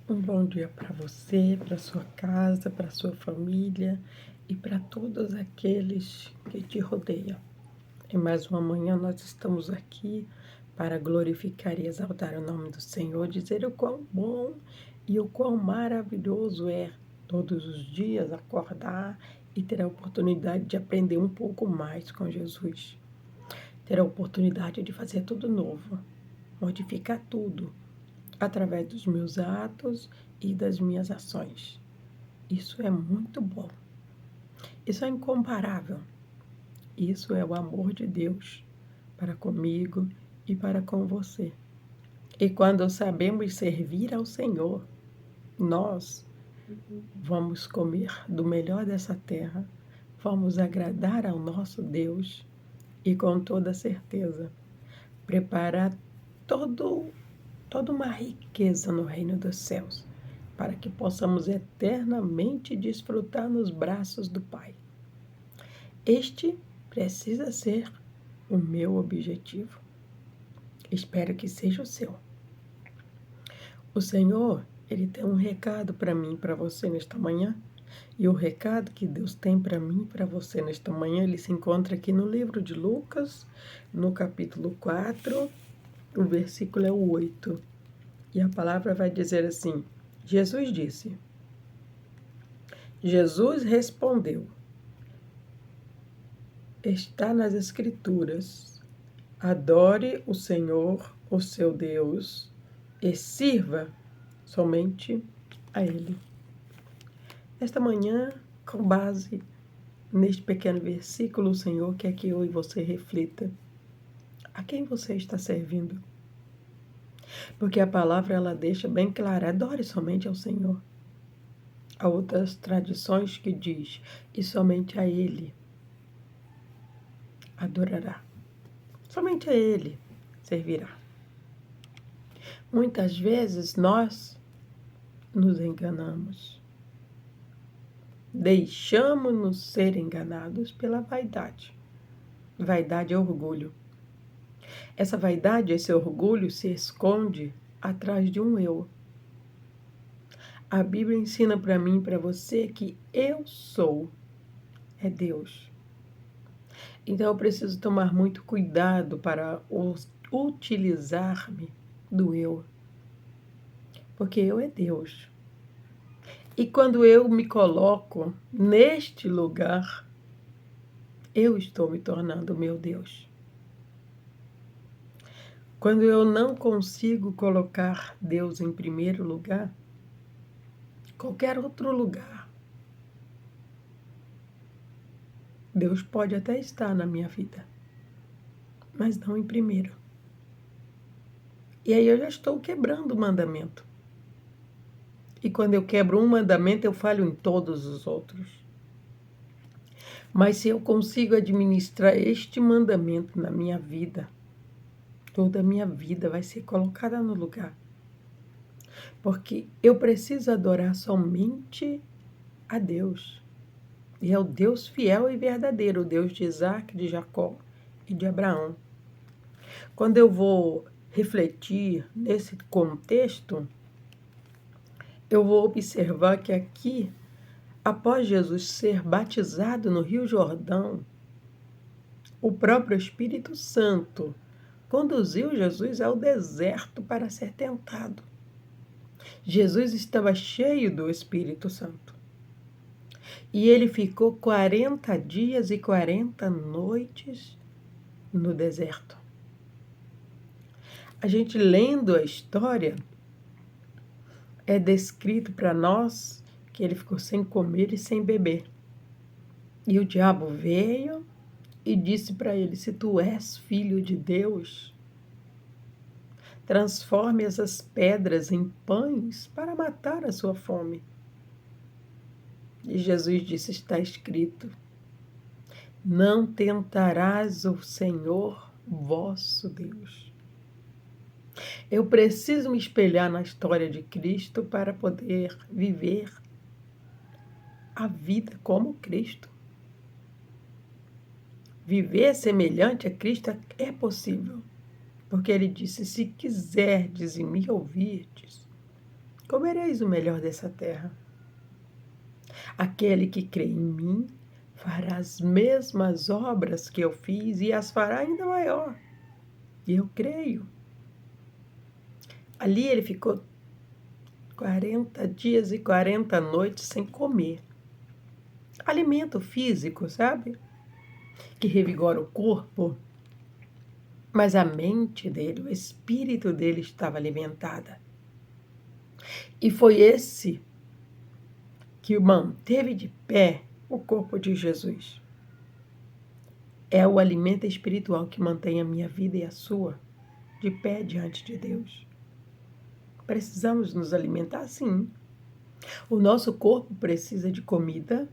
Um bom dia para você, para sua casa, para sua família e para todos aqueles que te rodeiam. Em mais uma manhã nós estamos aqui para glorificar e exaltar o nome do Senhor, dizer o quão bom e o quão maravilhoso é todos os dias acordar e ter a oportunidade de aprender um pouco mais com Jesus. Ter a oportunidade de fazer tudo novo, modificar tudo através dos meus atos e das minhas ações. Isso é muito bom. Isso é incomparável. Isso é o amor de Deus para comigo e para com você. E quando sabemos servir ao Senhor, nós vamos comer do melhor dessa terra, vamos agradar ao nosso Deus e com toda certeza preparar toda uma riqueza no reino dos céus, para que possamos eternamente desfrutar nos braços do Pai. Este precisa ser o meu objetivo. Espero que seja o seu. O Senhor, Ele tem um recado para mim e para você nesta manhã. E o recado que Deus tem para mim e para você nesta manhã, ele se encontra aqui no livro de Lucas, no capítulo 4, o versículo é o 8. E a palavra vai dizer assim: Jesus disse. Jesus respondeu: está nas Escrituras, adore o Senhor, o seu Deus, e sirva somente a Ele. Esta manhã, com base neste pequeno versículo, o Senhor quer que eu e você reflita. A quem você está servindo? Porque a palavra ela deixa bem clara, adore somente ao Senhor. Há outras tradições que diz, e somente a Ele adorará. Somente a Ele servirá. Muitas vezes nós nos enganamos. Deixamos-nos ser enganados pela vaidade. Vaidade é orgulho. Essa vaidade, esse orgulho se esconde atrás de um eu. A Bíblia ensina para mim e para você que eu sou é Deus. Então eu preciso tomar muito cuidado para utilizar-me do eu. Porque eu é Deus. E quando eu me coloco neste lugar, eu estou me tornando meu Deus. Quando eu não consigo colocar Deus em primeiro lugar, qualquer outro lugar, Deus pode até estar na minha vida, mas não em primeiro. E aí eu já estou quebrando o mandamento. E quando eu quebro um mandamento, eu falho em todos os outros. Mas se eu consigo administrar este mandamento na minha vida, toda a minha vida vai ser colocada no lugar. Porque eu preciso adorar somente a Deus. E é o Deus fiel e verdadeiro, o Deus de Isaac, de Jacó e de Abraão. Quando eu vou refletir nesse contexto, eu vou observar que aqui, após Jesus ser batizado no Rio Jordão, o próprio Espírito Santo conduziu Jesus ao deserto para ser tentado. Jesus estava cheio do Espírito Santo. E ele ficou 40 dias e 40 noites no deserto. A gente lendo a história, é descrito para nós que ele ficou sem comer e sem beber. E o diabo veio e disse para ele: se tu és filho de Deus, transforme essas pedras em pães para matar a sua fome. E Jesus disse: está escrito, não tentarás o Senhor vosso Deus. Eu preciso me espelhar na história de Cristo para poder viver a vida como Cristo. Viver semelhante a Cristo é possível, porque ele disse: se quiserdes e me ouvirdes, comereis o melhor dessa terra. Aquele que crê em mim fará as mesmas obras que eu fiz e as fará ainda maior. E eu creio. Ali ele ficou 40 dias e 40 noites sem comer. Alimento físico, sabe? Que revigora o corpo. Mas a mente dele, o espírito dele estava alimentada. E foi esse que manteve de pé o corpo de Jesus. É o alimento espiritual que mantém a minha vida e a sua de pé diante de Deus. Precisamos nos alimentar, sim. O nosso corpo precisa de comida,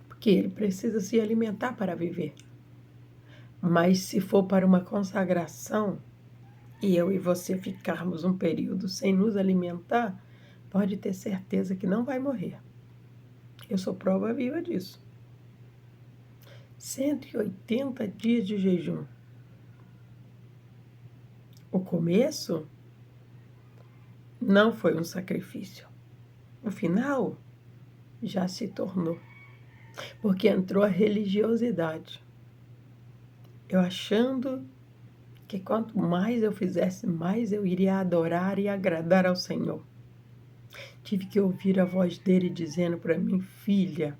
porque ele precisa se alimentar para viver. Mas se for para uma consagração, e eu e você ficarmos um período sem nos alimentar, pode ter certeza que não vai morrer. Eu sou prova viva disso. 180 dias de jejum. O começo não foi um sacrifício. O final já se tornou. Porque entrou a religiosidade. Eu achando que quanto mais eu fizesse, mais eu iria adorar e agradar ao Senhor. Tive que ouvir a voz dele dizendo para mim: filha,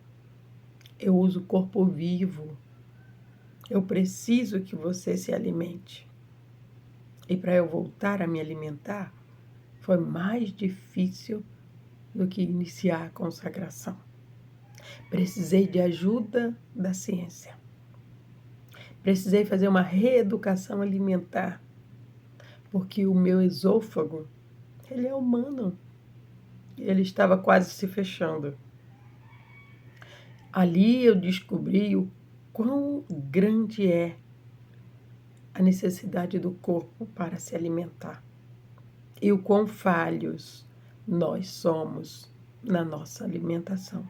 eu uso o corpo vivo. Eu preciso que você se alimente. E para eu voltar a me alimentar, foi mais difícil do que iniciar a consagração. Precisei de ajuda da ciência. Precisei fazer uma reeducação alimentar, porque o meu esôfago, ele é humano. Ele estava quase se fechando. Ali eu descobri o quão grande é a necessidade do corpo para se alimentar e o quão falhos nós somos na nossa alimentação.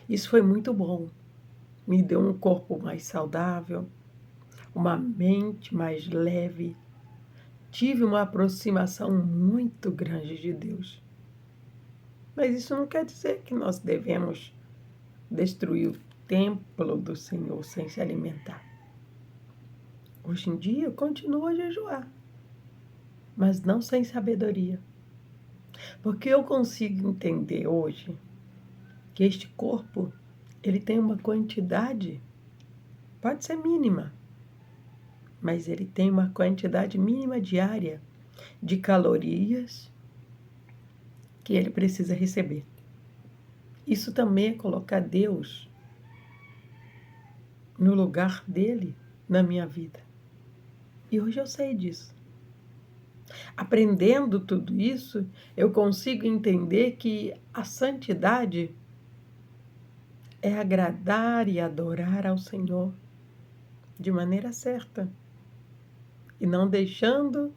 Isso foi muito bom. Me deu um corpo mais saudável, uma mente mais leve. Tive uma aproximação muito grande de Deus. Mas isso não quer dizer que nós devemos destruir o templo do Senhor sem se alimentar. Hoje em dia eu continuo a jejuar, mas não sem sabedoria. Porque eu consigo entender hoje que este corpo, ele tem uma quantidade, pode ser mínima, mas ele tem uma quantidade mínima diária de calorias que ele precisa receber. Isso também é colocar Deus no lugar dele na minha vida. E hoje eu sei disso. Aprendendo tudo isso, eu consigo entender que a santidade é agradar e adorar ao Senhor de maneira certa e não deixando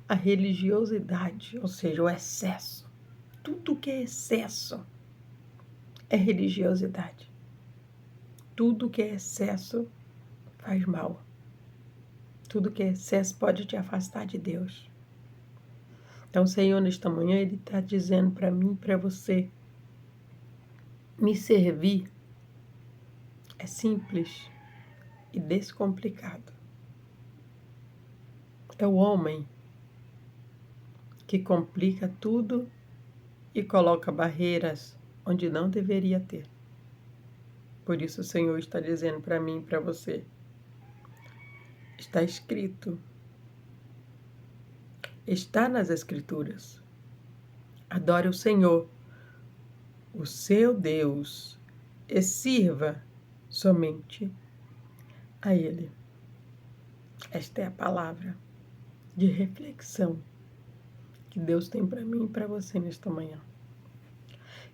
a religiosidade, ou seja, o excesso. Tudo que é excesso é religiosidade. Tudo que é excesso faz mal. Tudo que é excesso pode te afastar de Deus. Então, o Senhor, nesta manhã, Ele está dizendo para mim e para você: me servir é simples e descomplicado. É o homem que complica tudo e coloca barreiras onde não deveria ter. Por isso o Senhor está dizendo para mim e para você: está escrito, está nas Escrituras. Adore o Senhor, o seu Deus, e sirva somente a Ele. Esta é a palavra de reflexão que Deus tem para mim e para você nesta manhã.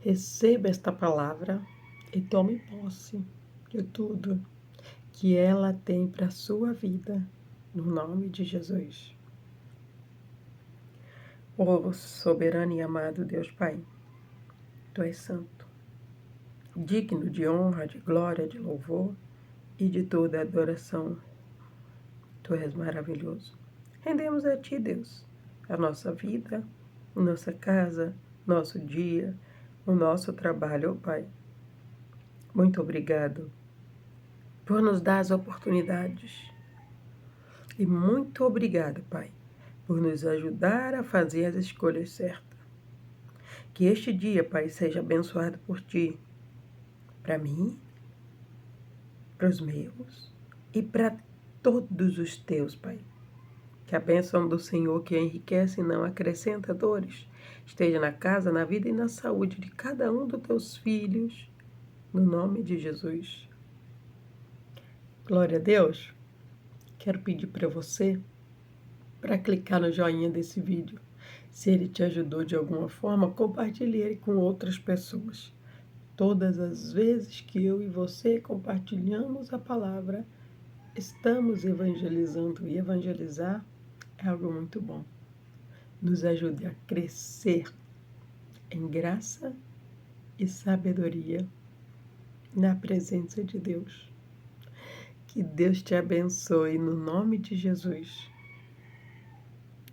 Receba esta palavra e tome posse de tudo que ela tem para a sua vida, no nome de Jesus. Oh, soberano e amado Deus Pai, Tu és santo, digno de honra, de glória, de louvor e de toda adoração. Tu és maravilhoso. Rendemos a Ti, Deus, a nossa vida, nossa casa, nosso dia, o nosso trabalho, ó Pai. Muito obrigado por nos dar as oportunidades. E muito obrigado, Pai, por nos ajudar a fazer as escolhas certas. Que este dia, Pai, seja abençoado por Ti, para mim, para os meus e para todos os Teus, Pai. Que a bênção do Senhor, que enriquece e não acrescenta dores, esteja na casa, na vida e na saúde de cada um dos Teus filhos, no nome de Jesus. Glória a Deus. Quero pedir para você para clicar no joinha desse vídeo. Se ele te ajudou de alguma forma, compartilhe ele com outras pessoas. Todas as vezes que eu e você compartilhamos a palavra, estamos evangelizando, e evangelizar é algo muito bom. Nos ajude a crescer em graça e sabedoria na presença de Deus. Que Deus te abençoe no nome de Jesus.